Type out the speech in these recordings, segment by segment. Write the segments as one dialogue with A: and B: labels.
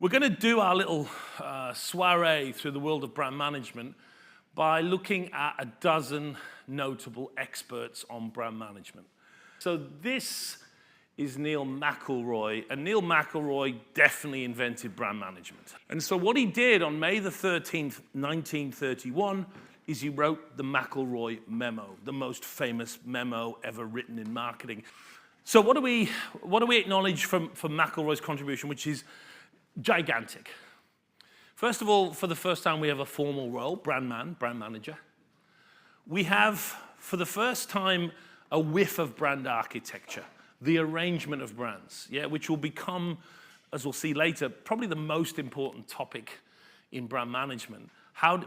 A: We're going to do our little soiree through the world of brand management by looking at a dozen notable experts on brand management. So this is Neil McElroy, and Neil McElroy definitely invented brand management. And so what he did on May the 13th, 1931, is he wrote the McElroy Memo, the most famous memo ever written in marketing. So what do we acknowledge from McElroy's contribution, which is gigantic? First of all, for the first time, we have a formal role, brand manager. We have, for the first time, a whiff of brand architecture, the arrangement of brands, which will become, as we'll see later, probably the most important topic in brand management.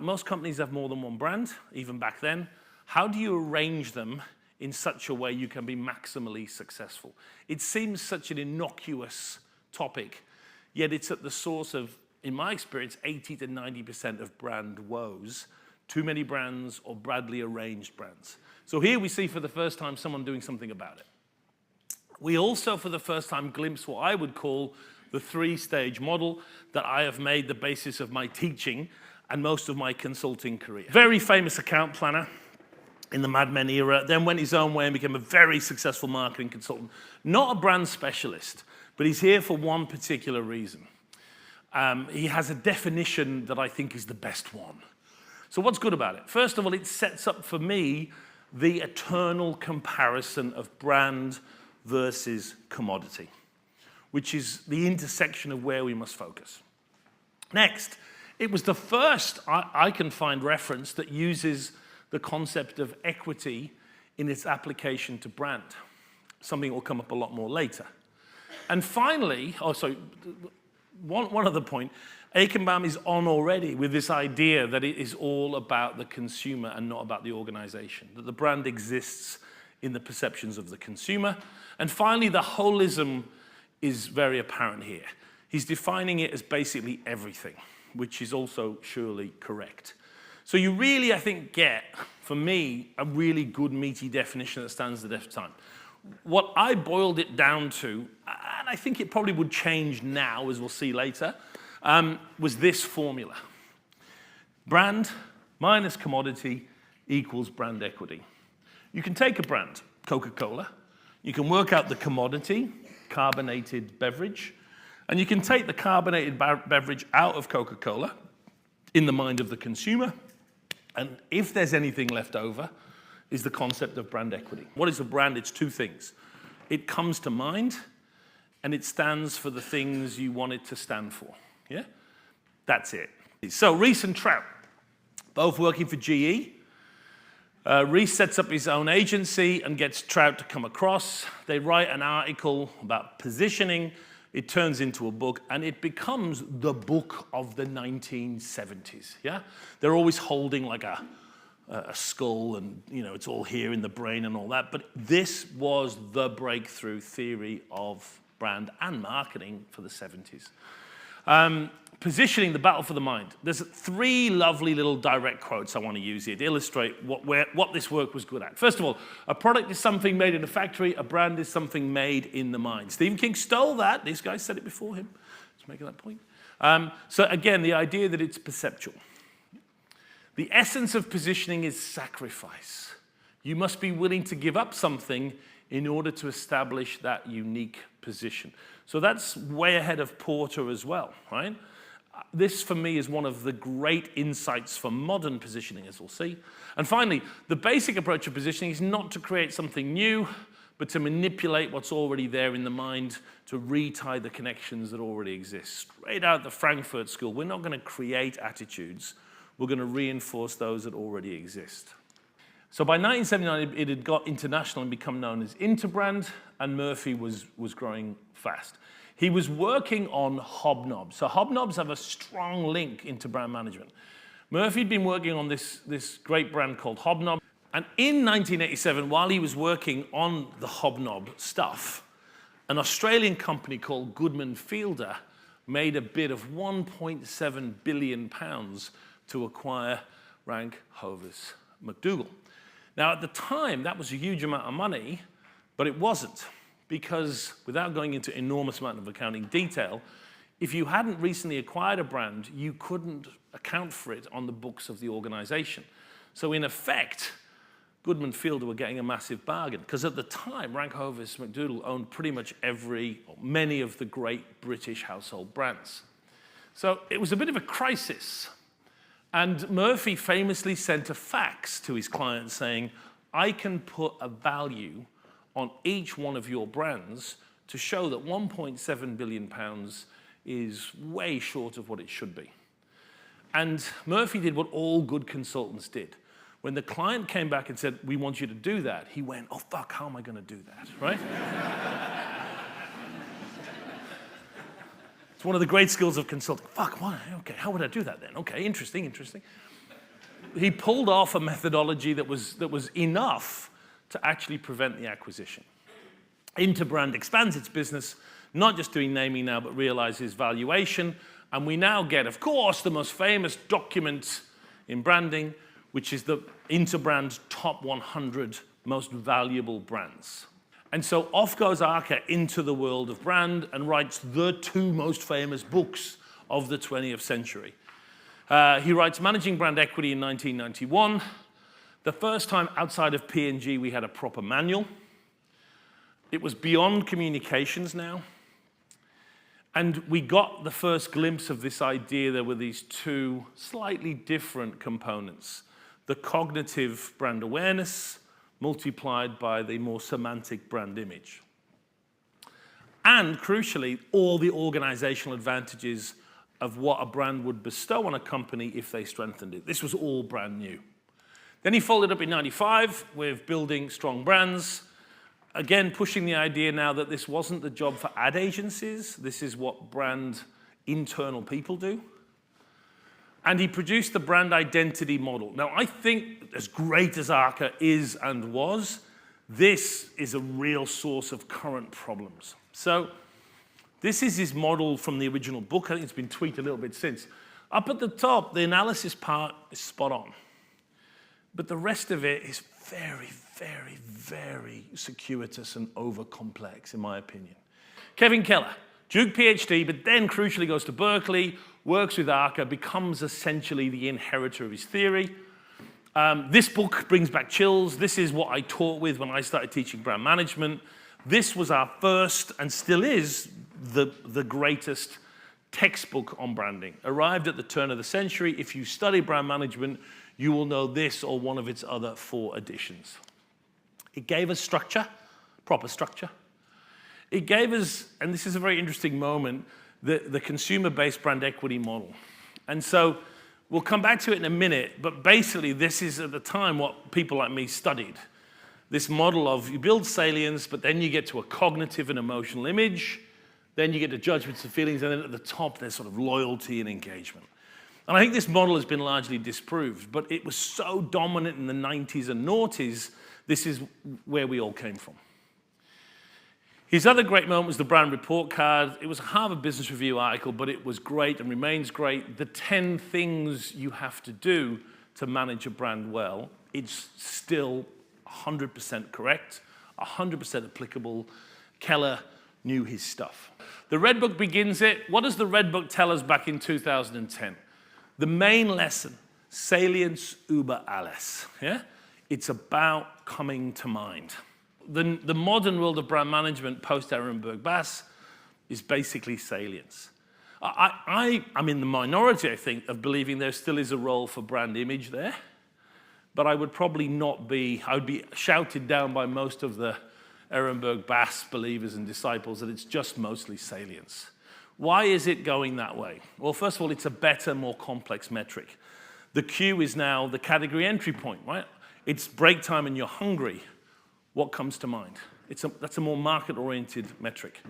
A: Most companies have more than one brand, even back then. How do you arrange them in such a way you can be maximally successful? It seems such an innocuous topic, yet it's at the source of, in my experience, 80 to 90% of brand woes. Too many brands or badly arranged brands. So here we see for the first time someone doing something about it. We also, for the first time, glimpse what I would call the three-stage model that I have made the basis of my teaching and most of my consulting career. Very famous account planner in the Mad Men era, then went his own way and became a very successful marketing consultant. Not a brand specialist, but he's here for one particular reason. He has a definition that I think is the best one. So what's good about it? First of all, it sets up for me the eternal comparison of brand versus commodity, which is the intersection of where we must focus. Next, it was the first I can find reference that uses the concept of equity in its application to brand, something that will come up a lot more later. And finally, one other point, Eichenbaum is on already with this idea that it is all about the consumer and not about the organization, that the brand exists in the perceptions of the consumer. And finally, the holism is very apparent here. He's defining it as basically everything, which is also surely correct. So you really, I think, get, for me, a really good meaty definition that stands the test of time. What I boiled it down to, and I think it probably would change now, as we'll see later, was this formula. Brand minus commodity equals brand equity. You can take a brand, Coca-Cola, you can work out the commodity, carbonated beverage, and you can take the carbonated beverage out of Coca-Cola in the mind of the consumer, and if there's anything left over, is the concept of brand equity. What is a brand? It's two things. It comes to mind, and it stands for the things you want it to stand for. Yeah? That's it. So Ritson and Trout, both working for GE. Reese sets up his own agency and gets Trout to come across. They write an article about positioning. It turns into a book, and it becomes the book of the 1970s. Yeah? They're always holding like a skull, and it's all here in the brain and all that. But this was the breakthrough theory of brand and marketing for the 70s. Positioning, the battle for the mind. There's three lovely little direct quotes I want to use here to illustrate what this work was good at. First of all, a product is something made in a factory, a brand is something made in the mind. Stephen King stole that. These guys said it before him. Just making that point. So again, the idea that it's perceptual. The essence of positioning is sacrifice. You must be willing to give up something in order to establish that unique position. So that's way ahead of Porter as well, right? This, for me, is one of the great insights for modern positioning, as we'll see. And finally, the basic approach of positioning is not to create something new, but to manipulate what's already there in the mind, to retie the connections that already exist. Straight out of the Frankfurt School, we're not going to create attitudes. We're going to reinforce those that already exist. So by 1979, it had got international and become known as Interbrand, and Murphy was growing fast. He was working on hobnobs. So hobnobs have a strong link into brand management. Murphy had been working on this great brand called Hobnob. And in 1987, while he was working on the hobnob stuff, an Australian company called Goodman Fielder made a bid of £1.7 billion to acquire Rank Hovers McDougall. Now, at the time, that was a huge amount of money, but it wasn't, because without going into enormous amount of accounting detail, if you hadn't recently acquired a brand, you couldn't account for it on the books of the organization. So in effect, Goodman Fielder were getting a massive bargain, because at the time, Rank Hovis McDoodle owned pretty much many of the great British household brands. So it was a bit of a crisis. And Murphy famously sent a fax to his client saying, I can put a value on each one of your brands to show that £1.7 billion is way short of what it should be. And Murphy did what all good consultants did. When the client came back and said, we want you to do that, he went, oh, fuck, how am I going to do that, right? It's one of the great skills of consulting. Fuck, why? Okay, how would I do that then? Okay, interesting. He pulled off a methodology that was enough to actually prevent the acquisition. Interbrand expands its business, not just doing naming now, but realizes valuation. And we now get, of course, the most famous document in branding, which is the Interbrand top 100 most valuable brands. And so off goes Arca into the world of brand and writes the two most famous books of the 20th century. He writes Managing Brand Equity in 1991. The first time outside of P&G we had a proper manual. It was beyond communications now. And we got the first glimpse of this idea. There were these two slightly different components. The cognitive brand awareness multiplied by the more semantic brand image. And crucially, all the organizational advantages of what a brand would bestow on a company if they strengthened it. This was all brand new. Then he followed up in 95 with Building Strong Brands, again pushing the idea now that this wasn't the job for ad agencies, this is what brand internal people do. And he produced the brand identity model. Now, I think as great as Arca is and was, this is a real source of current problems. So this is his model from the original book. I think it's been tweaked a little bit since. Up at the top, the analysis part is spot on. But the rest of it is very, very, very circuitous and over-complex, in my opinion. Kevin Keller, Duke PhD, but then crucially goes to Berkeley, works with Arca, becomes essentially the inheritor of his theory. This book brings back chills. This is what I taught with when I started teaching brand management. This was our first, and still is, the greatest textbook on branding. Arrived at the turn of the century. If you study brand management, you will know this or one of its other 4 editions. It gave us structure, proper structure. It gave us, and this is a very interesting moment, the consumer-based brand equity model. And so we'll come back to it in a minute, but basically this is at the time what people like me studied. This model of you build salience, but then you get to a cognitive and emotional image, then you get to judgments and feelings, and then at the top there's sort of loyalty and engagement. And I think this model has been largely disproved, but it was so dominant in the 90s and noughties, this is where we all came from. His other great moment was the brand report card. It was a Harvard Business Review article, but it was great and remains great. The 10 things you have to do to manage a brand well, it's still 100% correct, 100% applicable. Keller knew his stuff. The Red Book begins it. What does the Red Book tell us back in 2010? The main lesson, salience über alles. Yeah? It's about coming to mind. The modern world of brand management post-Ehrenberg Bass is basically salience. I'm in the minority, I think, of believing there still is a role for brand image there, but I would probably not be, I would be shouted down by most of the Ehrenberg Bass believers and disciples that it's just mostly salience. Why is it going that way? Well, first of all, it's a better, more complex metric. The Q is now the category entry point, right? It's break time and you're hungry. What comes to mind? That's a more market-oriented metric.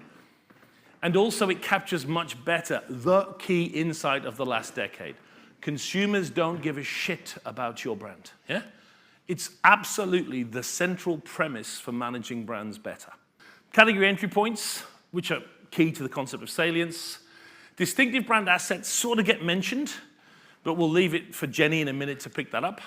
A: And also it captures much better the key insight of the last decade. Consumers don't give a shit about your brand. Yeah? It's absolutely the central premise for managing brands better. Category entry points, which are key to the concept of salience. Distinctive brand assets sort of get mentioned, but we'll leave it for Jenny in a minute to pick that up.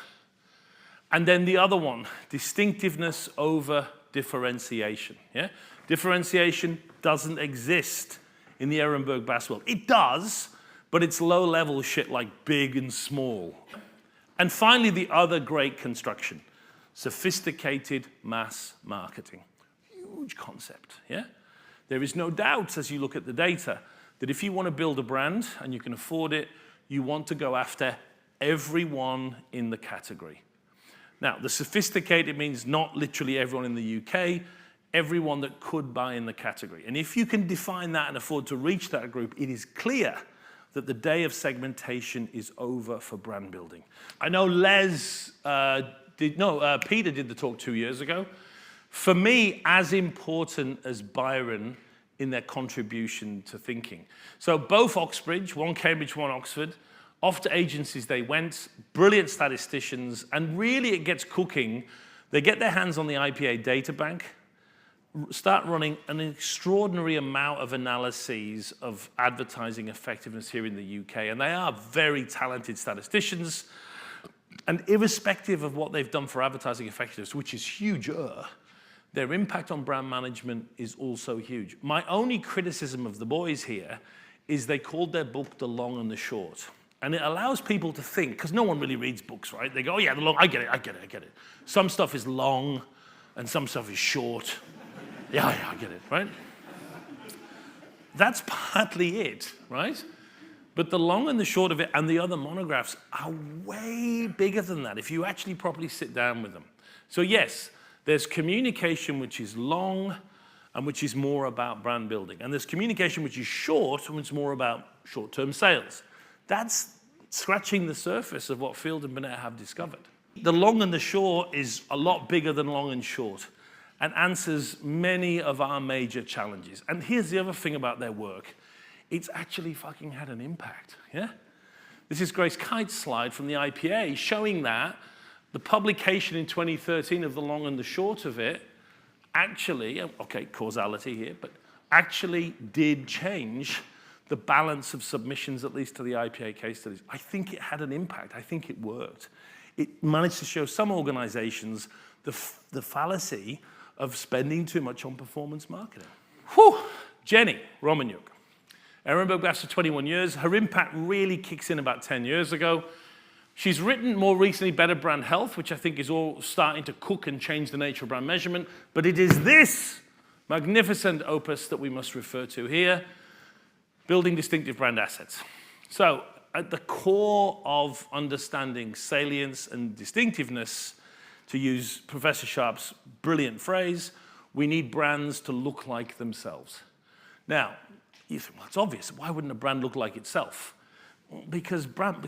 A: And then the other one, distinctiveness over differentiation. Yeah? Differentiation doesn't exist in the Ehrenberg Bass world. It does, but it's low-level shit like big and small. And finally, the other great construction, sophisticated mass marketing. Huge concept, yeah? There is no doubt, as you look at the data, that if you want to build a brand and you can afford it, you want to go after everyone in the category. Now, the sophisticated means not literally everyone in the UK, everyone that could buy in the category. And if you can define that and afford to reach that group, it is clear that the day of segmentation is over for brand building. I know Peter did the talk 2 years ago. For me, as important as Byron in their contribution to thinking. So both Oxbridge, one Cambridge, one Oxford, off to agencies they went, brilliant statisticians, and really it gets cooking. They get their hands on the IPA data bank, start running an extraordinary amount of analyses of advertising effectiveness here in the UK, and they are very talented statisticians, and irrespective of what they've done for advertising effectiveness, which is huge, their impact on brand management is also huge. My only criticism of the boys here is they called their book The Long and the Short. And it allows people to think, because no one really reads books, right? They go, oh yeah, the long, I get it. Some stuff is long, and some stuff is short. Yeah, I get it, right? That's partly it, right? But the long and the short of it and the other monographs are way bigger than that if you actually properly sit down with them. So yes, there's communication which is long and which is more about brand building. And there's communication which is short and which is more about short-term sales. That's scratching the surface of what Field and Burnett have discovered. The long and the short is a lot bigger than long and short and answers many of our major challenges. And here's the other thing about their work. It's actually fucking had an impact, yeah? This is Grace Kite's slide from the IPA showing that the publication in 2013 of the long and the short of it actually, okay, causality here, but actually did change the balance of submissions, at least to the IPA case studies. I think it had an impact. I think it worked. It managed to show some organizations the fallacy of spending too much on performance marketing. Whew! Jenny Romaniuk. Ehrenberg Bass for 21 years. Her impact really kicks in about 10 years ago. She's written more recently Better Brand Health, which I think is all starting to cook and change the nature of brand measurement. But it is this magnificent opus that we must refer to here. Building distinctive brand assets. So at the core of understanding salience and distinctiveness, to use Professor Sharp's brilliant phrase, we need brands to look like themselves. Now, you think, well, it's obvious. Why wouldn't a brand look like itself? Because brand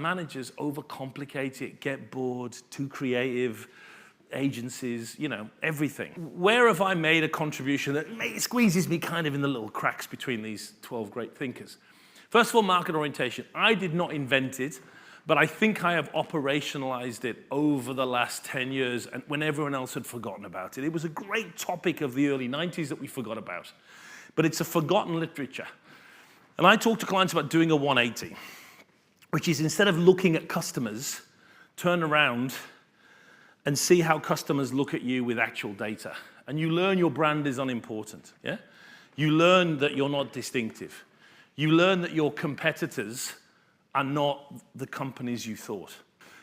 A: managers overcomplicate it, get bored, too creative, agencies, you know, everything. Where have I made a contribution that squeezes me kind of in the little cracks between these 12 great thinkers? First of all, market orientation. I did not invent it, but I think I have operationalized it over the last 10 years and when everyone else had forgotten about it. It was a great topic of the early 90s that we forgot about, but it's a forgotten literature. And I talk to clients about doing a 180, which is instead of looking at customers, turn around and see how customers look at you with actual data. And you learn your brand is unimportant, yeah? You learn that you're not distinctive. You learn that your competitors are not the companies you thought.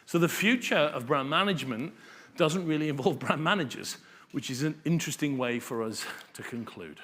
A: So the future of brand management doesn't really involve brand managers, which is an interesting way for us to conclude.